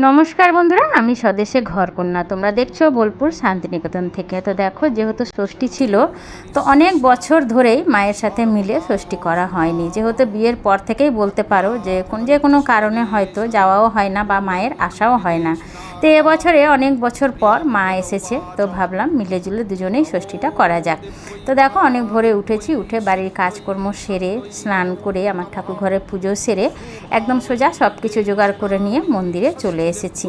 নমস্কার বন্ধুরা, আমি স্বদেশে ঘরকন্যা। তোমরা দেখছো বোলপুর শান্তিনিকেতন থেকে। তো দেখো, যেহেতু ষষ্ঠী ছিল, তো অনেক বছর ধরেই মায়ের সাথে মিলে ষষ্ঠী করা হয়নি। যেহেতু বিয়ের পর থেকেই বলতে পারো যে কোনো কারণে হয়তো যাওয়াও হয় না বা মায়ের আসাও হয় না। তো এবছরে অনেক বছর পর মা এসেছে, তো ভাবলাম মিলেজুলে দুজনেই ষষ্ঠীটা করা যাক। তো দেখো, অনেক ভোরে উঠেছি, উঠে বাড়ির কাজকর্ম সেরে স্নান করে আমার ঠাকুর ঘরে পুজো সেরে একদম সোজা সব কিছু জোগাড় করে নিয়ে মন্দিরে চলে এসেছি।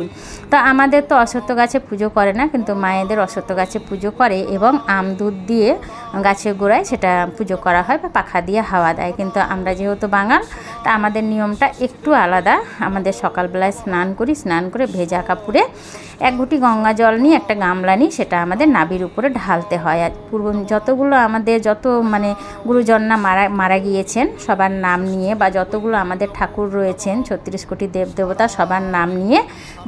তো আমাদের তো অশ্বত্থ গাছে পুজো করে না, কিন্তু মায়েদের অশ্বত্থ গাছে পুজো করে এবং আম দুধ দিয়ে গাছের গোড়ায় সেটা পুজো করা হয় বা পাখা দিয়ে হাওয়া দেয়। কিন্তু আমরা যেহেতু বাঙাল, তা আমাদের নিয়মটা একটু আলাদা। আমাদের সকালবেলায় স্নান করি, স্নান করে ভেজা কাপড়ে এক ঘুঁটি গঙ্গা জল নিয়ে একটা গামলা নিই, সেটা আমাদের নাভির উপরে ঢালতে হয়। আর যতগুলো আমাদের গুরুজনরা মারা গিয়েছেন সবার নাম নিয়ে, বা যতগুলো আমাদের ঠাকুর রয়েছেন 36 কোটি দেবদেবতা সবার নাম নিয়ে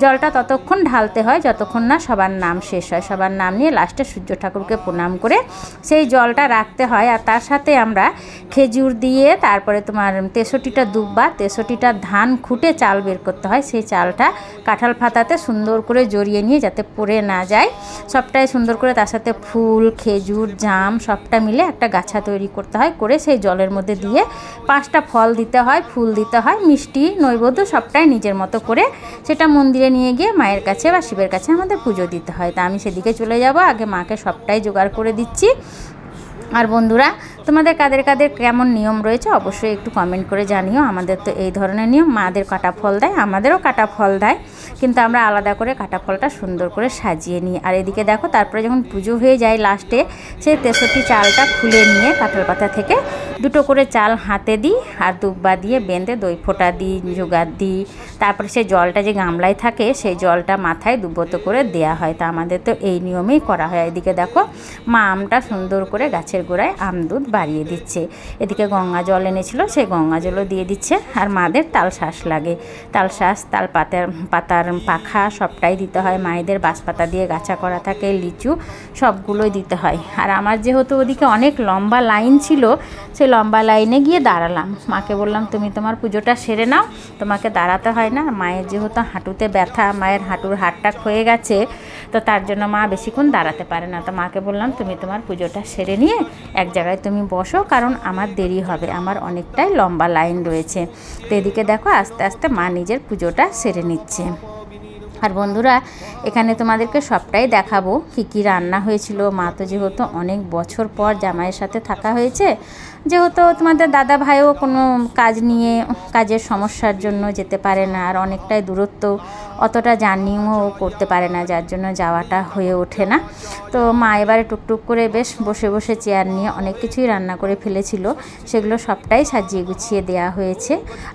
জলটা ততক্ষণ ঢালতে হয় যতক্ষণ না সবার নাম শেষ হয়। সবার নাম নিয়ে লাস্টে সূর্য ঠাকুরকে প্রণাম করে সেই জলটা রাখতে হয়। আর তার সাথে আমরা খেজুর দিয়ে, তারপরে তোমার 63টা দুব বা 63টা ধান খুঁটে চাল বের করতে হয়। সেই চালটা কাঁঠাল পাতাতে সুন্দর করে জড়িয়ে নিয়ে যাতে পড়ে না যায়, সবটাই সুন্দর করে তার সাথে ফুল, খেজুর, জাম সবটা মিলে একটা গাছা তৈরি করতে হয়। করে সেই জলের মধ্যে দিয়ে 5টা ফল দিতে হয়, ফুল দিতে হয়, মিষ্টি নৈবেদ্য সবটাই নিজের মতো করে সেটা মন্দিরে নিয়ে গিয়ে মায়ের কাছে বা শিবের কাছে আমাদের পুজো দিতে হয়। তা আমি সেদিকে চলে যাব, আগে মাকে সবটাই জোগাড় করে দিচ্ছি। আর বন্ধুরা, তোমাদের কাদের কাদের কেমন নিয়ম রয়েছে অবশ্যই একটু কমেন্ট করে জানিও। আমাদের তো এই ধরনের নিয়ম, মাদের কাটা ফল দেয়, আমাদেরও কাটা ফল দেয়, কিন্তু আমরা আলাদা করে কাটা ফলটা সুন্দর করে সাজিয়ে নিই। আর এদিকে দেখো, তারপরে যখন পুজো হয়ে যায় লাস্টে সেই 63 চালটা খুলে নিয়ে কাঁঠাল পাতা থেকে 2টো করে চাল হাতে দিই আর দুব্বা দিয়ে বেঁধে দই ফোঁটা দিই, জোগাড় দিই। তারপরে সেই জলটা যে গামলায় থাকে সেই জলটা মাথায় দুব্বত করে দেয়া হয়। তা আমাদের তো এই নিয়মেই করা হয়। এদিকে দেখো, মা আমটা সুন্দর করে গাছের গোড়ায় আম দুধ বাড়িয়ে দিচ্ছে। এদিকে গঙ্গা জল এনেছিল, সেই গঙ্গা জলও দিয়ে দিচ্ছে। আর মাদের তালশাঁস লাগে, তালশাঁস, পাতার পাখা সবটাই দিতে হয়। মায়েদের বাঁশপাতা দিয়ে গাছা করা থাকে, লিচু সবগুলোই দিতে হয়। আর আমার যেহেতু ওদিকে অনেক লম্বা লাইন ছিল, সেই লম্বা লাইনে গিয়ে দাঁড়ালাম। মাকে বললাম, তুমি তোমার পুজোটা সেরে নাও, তোমাকে দাঁড়াতে হয় না। মায়ের যেহেতু হাঁটুতে ব্যথা, মায়ের হাঁটুর হাড়টা ক্ষয়ে গেছে, তো তার জন্য মা বেশিক্ষণ দাঁড়াতে পারে না। তো মাকে বললাম, তুমি তোমার পুজোটা সেরে নিয়ে এক জায়গায় তুমি বসো, কারণ আমার দেরি হবে, আমার অনেকটাই লম্বা লাইন রয়েছে। তো এদিকে দেখো, আস্তে আস্তে মা নিজের পুজোটা সেরে নিচ্ছে। আর বন্ধুরা, এখানে তোমাদেরকে সবটাই দেখাবো কী কী রান্না হয়েছিল। মা তো যেহেতু অনেক বছর পর জামাইয়ের সাথে থাকা হয়েছে, যেহেতু তোমাদের দাদা ভাইও কোনো কাজের সমস্যার জন্য যেতে পারে না, আর অনেকটাই দূরত্ব, অতটা জার্নিও করতে পারে না, যার জন্য যাওয়াটা হয়ে ওঠে না। তো মা এবারে টুকটুক করে বেশ বসে বসে চেয়ার নিয়ে অনেক কিছুই রান্না করে ফেলেছিল, সেগুলো সবটাই সাজিয়ে গুছিয়ে দেওয়া হয়েছে।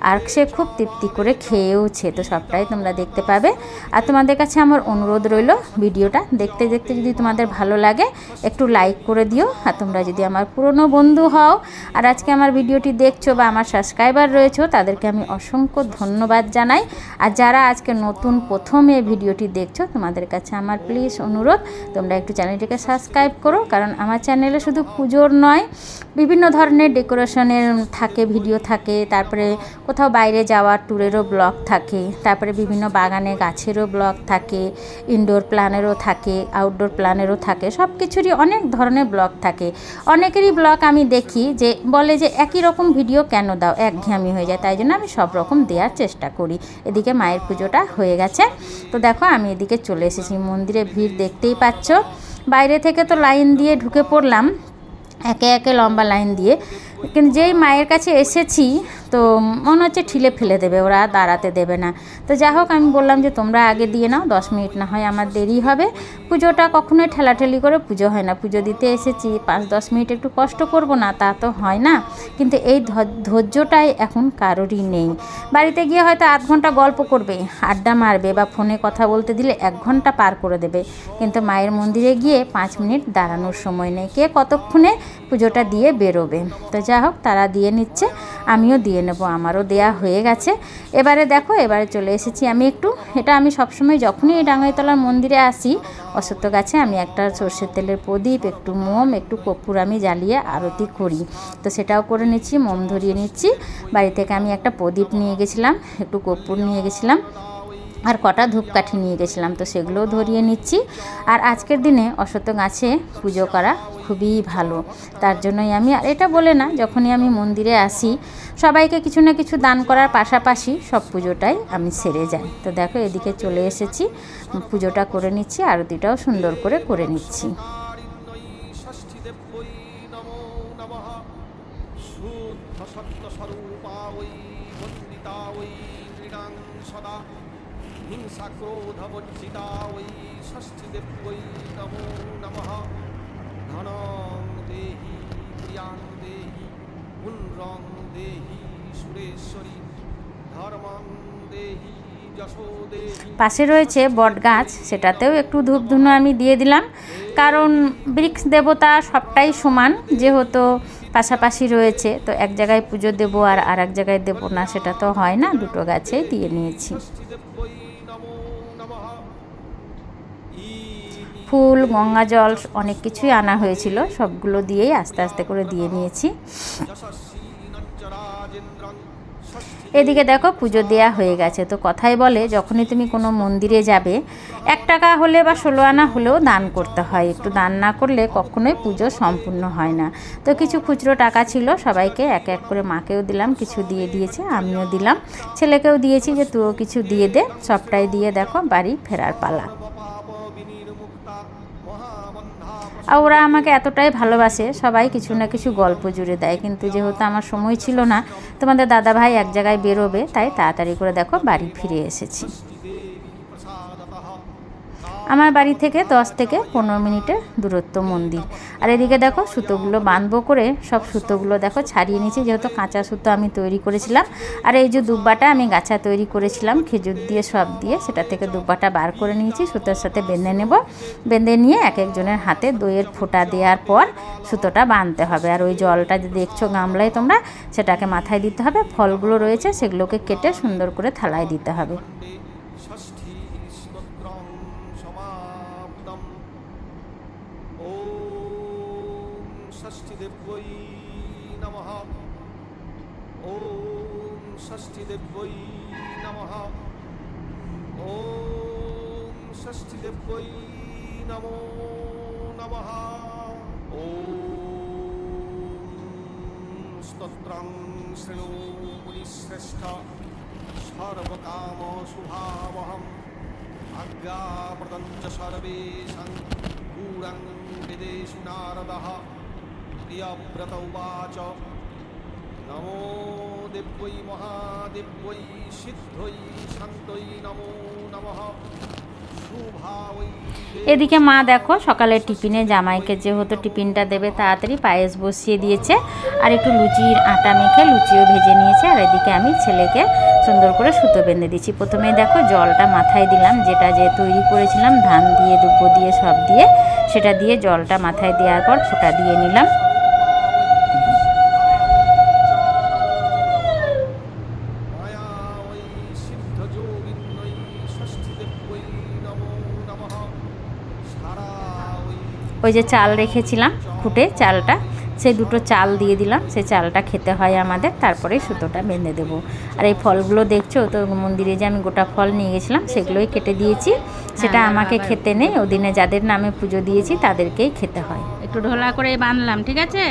আর সে খুব তৃপ্তি করে খেয়েওছে। তো সবটাই তোমরা দেখতে পাবে। আর তোমাদের কাছে আমার অনুরোধ রইল, ভিডিওটা দেখতে দেখতে যদি তোমাদের ভালো লাগে একটু লাইক করে দিও। আর তোমরা যদি আমার পুরনো বন্ধু হও আর আজকে আমার ভিডিওটি দেখছো বা আমার সাবস্ক্রাইবার রয়েছো, তাদেরকে আমি অসংখ্য ধন্যবাদ জানাই। আর যারা আজকে নতুন প্রথমে ভিডিওটি দেখছো, তোমাদের কাছে আমার প্লিজ অনুরোধ, তোমরা একটু চ্যানেলটিকে সাবস্ক্রাইব করো। কারণ আমার চ্যানেলে শুধু পুজোর নয়, বিভিন্ন ধরনের ডেকোরেশনের থাকে, ভিডিও থাকে, তারপরে কোথাও বাইরে যাওয়ার ট্যুরেরও ব্লগ থাকে, তারপরে বিভিন্ন বাগানে গাছেরও ব্লগ থাকে, ইনডোর প্ল্যানেরও থাকে, আউটডোর প্ল্যানেরও থাকে, সব কিছুরই অনেক ধরনের ব্লগ থাকে। অনেকেরই ব্লগ আমি দেখি যে বলে যে একই রকম ভিডিও কেন দাও, একঘেয়েমি হয়ে যায়, তাই জন্য আমি সব রকম দেওয়ার চেষ্টা করি। এদিকে মায়ের পুজোটা হয়ে গেছে। তো দেখো, আমি এদিকে চলে এসেছি মন্দিরে, ভিড় দেখতেই পাচ্ছ। বাইরে থেকে তো লাইন দিয়ে ঢুকে পড়লাম, একে একে লম্বা লাইন দিয়ে। কিন্তু যেই মায়ের কাছে এসেছি, তো মনে হচ্ছে ঠিলে ফেলে দেবে, ওরা দাঁড়াতে দেবে না। তো যাই হোক, আমি বললাম যে তোমরা আগে দিয়ে নাও, 10 মিনিট না হয় আমার দেরি হবে। পুজোটা কখনোই ঠেলাঠেলি করে পুজো হয় না। পুজো দিতে এসেছি, 5-10 মিনিট একটু কষ্ট করব না, তা তো হয় না। কিন্তু এই ধৈর্যটাই এখন কারোরই নেই। বাড়িতে গিয়ে হয়তো আধ ঘন্টা গল্প করবে, আড্ডা মারবে, বা ফোনে কথা বলতে দিলে 1 ঘন্টা পার করে দেবে। কিন্তু মায়ের মন্দিরে গিয়ে 5 মিনিট দাঁড়ানোর সময় নেই। কে কতক্ষণে পুজোটা দিয়ে বেরোবে। তো যাই হোক, তারা দিয়ে নিচ্ছে, আমিও দিয়ে নেব, আমারও দেয়া হয়ে গেছে। এবারে দেখো, এবারে চলে এসেছি আমি একটু, এটা আমি সবসময় যখনই এই ডাঙ্গাইতলার মন্দিরে আসি, অশ্বত্থ গাছে আমি একটা সর্ষের তেলের প্রদীপ, একটু মোম, একটু কর্পূর আমি জ্বালিয়ে আরতি করি। তো সেটাও করে নিচ্ছি, মোম ধরিয়ে নিচ্ছি। বাড়ি থেকে আমি একটা প্রদীপ নিয়ে গেছিলাম, একটু কর্পূর নিয়ে গেছিলাম। আর কটা ধূপকাঠি নিয়ে গেছিলাম, তো সেগুলোও ধরিয়ে নিচ্ছি। আর আজকের দিনে অশ্বত্থ গাছে পুজো করা খুবই ভালো, তার জন্যই আমি, আর এটা বলে না, যখনই আমি মন্দিরে আসি সবাইকে কিছু না কিছু দান করার পাশাপাশি সব পুজোটাই আমি সেরে যাই। তো দেখো এদিকে চলে এসেছি, পুজোটা করে নিচ্ছি, আরতিটাও সুন্দর করে করে নিচ্ছি। হিংসা ক্রোধ বর্জিতা ওই ষষ্ঠী দেব্যৈ নমো নমঃ। ধনং দেহি প্রিয়াং দেহি পুণ্যং দেহি সুরেশ্বরী ধর্মং দেহি যশো দেহি। পাশে রয়েছে বট গাছ, সেটাতেও একটু ধূপ ধুনো আমি দিয়ে দিলাম, কারণ বৃক্ষ দেবতা সবটাই সমান, যেহেতু পাশাপাশি রয়েছে, তো এক জায়গায় পুজো দেবো আর এক জায়গায় দেবো না, সেটা তো হয় না, দুটো গাছেই দিয়ে নিয়েছি। ফুল, গঙ্গা জল অনেক কিছুই আনা হয়েছিল, সবগুলো দিয়েই আস্তে আস্তে করে দিয়ে নিয়েছি। এদিকে দেখো পুজো দেয়া হয়ে গেছে। তো কথাই বলে, যখনই তুমি কোনো মন্দিরে যাবে 1 টাকা হলে বা 16 আনা হলেও দান করতে হয়, একটু দান না করলে কখনোই পুজো সম্পূর্ণ হয় না। তো কিছু খুচরো টাকা ছিল, সবাইকে এক এক করে, মাকেও দিলাম, কিছু দিয়ে দিয়েছে, আমিও দিলাম, ছেলেকেও দিয়েছি যে তুইও কিছু দিয়ে দে। সবটাই দিয়ে দেখো বাড়ি ফেরার পালা। আর ওরা আমাকে এতটাই ভালোবাসে, সবাই কিছু না কিছু গল্প জুড়ে দেয়, কিন্তু যেহেতু আমার সময় ছিল না, তোমাদের দাদাভাই এক জায়গায় বেরোবে, তাই তাড়াতাড়ি করে দেখো বাড়ি ফিরে এসেছি। আমার বাড়ি থেকে 10 থেকে 15 মিনিটের দূরত্ব মন্দির। আর এদিকে দেখো সুতোগুলো বাঁধবো করে সব সুতোগুলো দেখো ছাড়িয়ে নিয়েছি, যেহেতু কাঁচা সুতো আমি তৈরি করেছিলাম। আর এই যে দুব্বাটা আমি গাছা তৈরি করেছিলাম খেজুর দিয়ে সব দিয়ে, সেটা থেকে দুব্বাটা বার করে নিয়েছি, সুতোর সাথে বেঁধে নেব। বেঁধে নিয়ে এক একজনের হাতে দইয়ের ফোঁটা দেওয়ার পর সুতোটা বাঁধতে হবে। আর ওই জলটা যে দেখছো গামলায় তোমরা, সেটাকে মাথায় দিতে হবে। ফলগুলো রয়েছে সেগুলোকে কেটে সুন্দর করে থালায় দিতে হবে। ষষ্ঠী দেব্যৈ নমঃ। ওম ষষ্ঠী দেব্যৈ নমঃ। ওম ষষ্ঠী দেব্যৈ নমো নমঃ। ওম স্তোত্রং শৃণু মুনিশ্রেষ্ঠ সর্বকাম শুভাবহম আজ্ঞাপ্রদং চ সর্বেষাং গূঢ়ং বিদেশি নারদঃ। প্রিয়ব্রত উবাচ নমো দেব্যৈ মহাদেব্যৈ সিদ্ধৈ শান্তৈ নমো নমঃ। এদিকে মা দেখো সকালের টিফিনে জামাইকে যেহেতু টিফিনটা দেবে, তাড়াতাড়ি পায়েস বসিয়ে দিয়েছে, আর একটু লুচির আটা মেখে লুচিও ভেজে নিয়েছে। আর এদিকে আমি ছেলেকে সুন্দর করে সুতো বেঁধে দিচ্ছি। প্রথমে দেখো জলটা মাথায় দিলাম, যেটা যে তৈরি করেছিলাম ধান দিয়ে দুব্ব দিয়ে সব দিয়ে, সেটা দিয়ে জলটা মাথায় দেওয়ার পর ফোঁটা দিয়ে নিলাম। ওই যে চাল রেখেছিলাম খুঁটে, চালটা, সেই দুটো চাল দিয়ে দিলাম, সেই চালটা খেতে হয় আমাদের, তারপরে সুতোটা বেঁধে দেবো। আর এই ফলগুলো দেখছো তো, মন্দিরে যে আমি গোটা ফল নিয়ে গেছিলাম সেগুলোই কেটে দিয়েছি। সেটা আমাকে খেতে নেই, ওদিনে যাদের নামে পুজো দিয়েছি তাদেরকেই খেতে হয়। একটু ঢোলা করে বাঁধলাম, ঠিক আছে?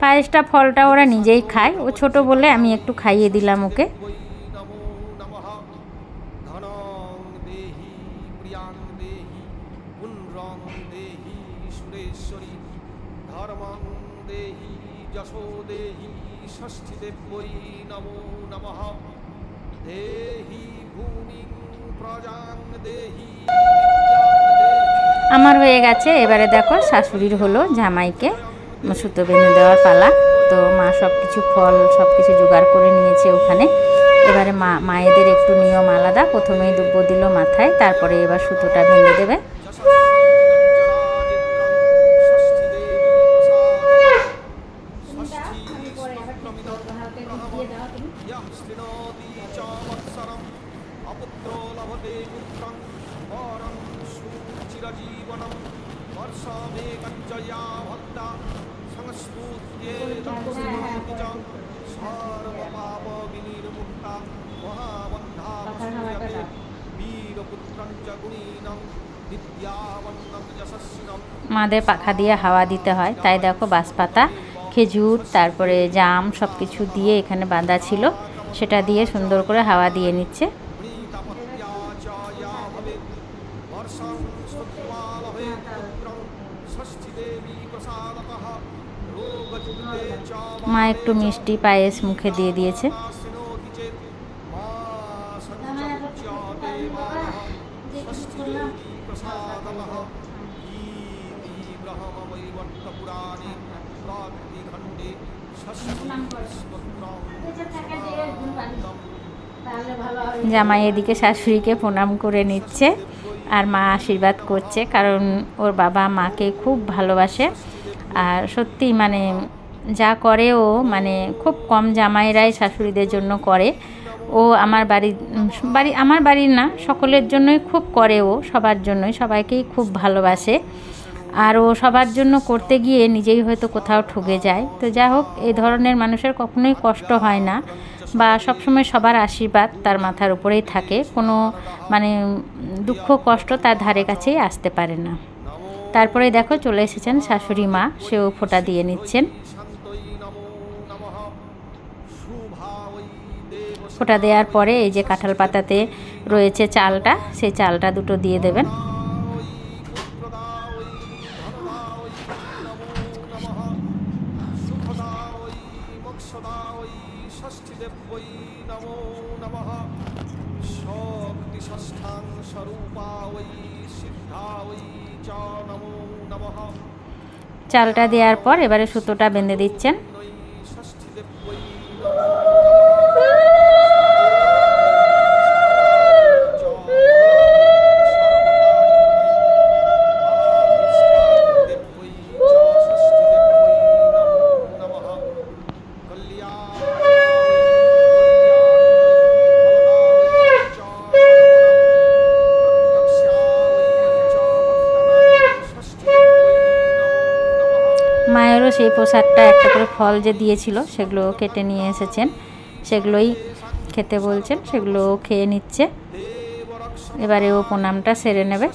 পায়েসটা ফলটা ওরা নিজেই খায়, ও ছোট বলে আমি একটু খাইয়ে দিলাম ওকে। আমার হয়ে গেছে, এবারে দেখো শাশুড়ির হলো, জামাইকে সুতো বেঁধে দেওয়ার পালা। তো মা সব কিছু ফল সব কিছু জোগাড় করে নিয়েছে ওখানে। এবারে মায়েদের একটু নিয়ম আলাদা, প্রথমেই দুব্ব দিল মাথায়, তারপরে এবার সুতোটা বেঁধে দেবে। यः शृणोति च वत्सरम् अपुत्रो लभते पुत्रं वरं सुचिरजीवनं वर्षमेकं च या भक्ता संस्तुत्येतं शृणोति च सर्वपापविनिर्मुक्ता महाबन्धा वसूयते वीरपुत्रं च गुणीनं विद्यावन्तं यशस्विनं। মাদের পাখা দিয়ে হাওয়া দিতে হয়, তাই দেখো বাঁশপাতা, খেজুর, তারপরে জাম সব কিছু দিয়ে এখানে বাঁধা ছিল, সেটা দিয়ে সুন্দর করে হাওয়া দিয়ে নিচ্ছে। মা একটু মিষ্টি পায়েস মুখে দিয়ে দিয়েছে। জামাই এদিকে শাশুড়িকে প্রণাম করে নিচ্ছে আর মা আশীর্বাদ করছে, কারণ ওর বাবা মাকে খুব ভালোবাসে। আর সত্যি মানে যা করে ও, মানে খুব কম জামাইরাই শাশুড়িদের জন্য করে। ও আমার বাড়ির না, সকলের জন্যই খুব করে, ও সবার জন্যই, সবাইকেই খুব ভালোবাসে। আর ও সবার জন্য করতে গিয়ে নিজেই হয়তো কোথাও ঠকে যায়। তো যাই হোক, এই ধরনের মানুষের কখনোই কষ্ট হয় না, বা সবসময় সবার আশীর্বাদ তার মাথার উপরেই থাকে, কোনো মানে দুঃখ কষ্ট তার ধারে কাছেই আসতে পারে না। তারপরে দেখো চলে এসেছেন শাশুড়ি মা, সেও ফোঁটা দিয়ে নিচ্ছেন। ফোঁটা দেওয়ার পরে এই যে কাঁঠাল পাতাতে রয়েছে চালটা, সেই চালটা দুটো দিয়ে দেবেন। চালটা দেওয়ার পর এবারে সুতোটা বেঁধে দিচ্ছেন। মায়েরও সেই প্রসাদটা একটা করে ফল যে দিয়েছিল সেগুলো কেটে নিয়ে এসেছেন, সেগুলোই খেতে বলছেন, সেগুলো খেয়ে নিচ্ছে। এবারে ও প্রণামটা সেরে নেবে।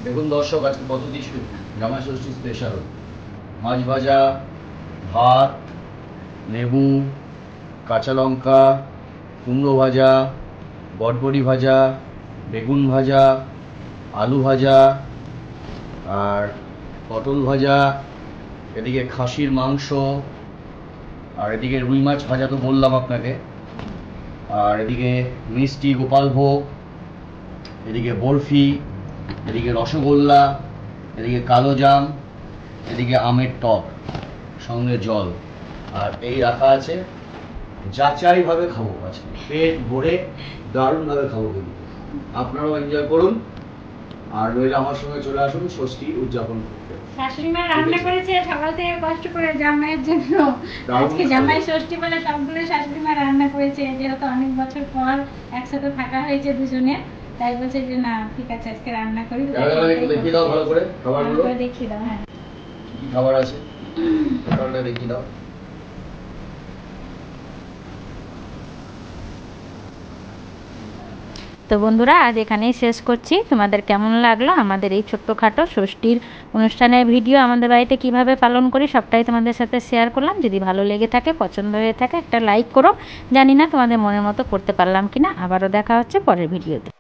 দেখুন দর্শক, আজকে কত কিছু জামাই ষষ্ঠী স্পেশাল। মাছ ভাজা, ভাত, লেবু, কাঁচা লঙ্কা, কুমড়ো ভাজা, বটবড়ি ভাজা, বেগুন ভাজা, আলু ভাজা, আর পটল ভাজা, এদিকে খাসির মাংস, আর এদিকে রুই মাছ ভাজা তো বললাম আপনাকে, আর এদিকে মিষ্টি গোপালভোগ, এদিকে বরফি, এদিকে রসগোল্লা, এদিকে কালো জাম, এদিকে আমের টক, সঙ্গে জল, আর এই রাখা আছে। যাচাইভাবে খাবো, আছে পেট ভরে দারুণভাবে খাবো, কিন্তু আপনারাও এনজয় করুন। আর রইলে আমার সঙ্গে চলে আসুন ষষ্ঠী উদযাপন করতে। শাশুড়ি মা রান্না করেছে সকাল থেকে কষ্ট করে জামাইয়ের জন্য। আজকে জামাই ষষ্ঠী বলে সবগুলো শাশুড়ি মা রান্না করেছে, যেহেতু অনেক বছর পর একসাথে থাকা হয়েছে দুজনে, তাই বলছে যে না ঠিক আছে আজকে রান্না করি। দেখিয়ে দাও ভালো করে খাবারগুলো, দেখিয়ে দাও। হ্যাঁ, কি খাবার আছে? পটলটা রেখে দাও। তো বন্ধুরা আজ এখানেই শেষ করছি। তোমাদের কেমন লাগলো আমাদের এই ছোট্টখাটো ষষ্ঠীর অনুষ্ঠানের ভিডিও, আমাদের বাড়িতে কিভাবে পালন করি সবটাই তোমাদের সাথে শেয়ার করলাম। যদি ভালো লেগে থাকে, পছন্দ হয়ে থাকে, একটা লাইক করো। জানি না তোমাদের মনের মতো করতে পারলাম কিনা। আবারও দেখা হচ্ছে পরের ভিডিওতে।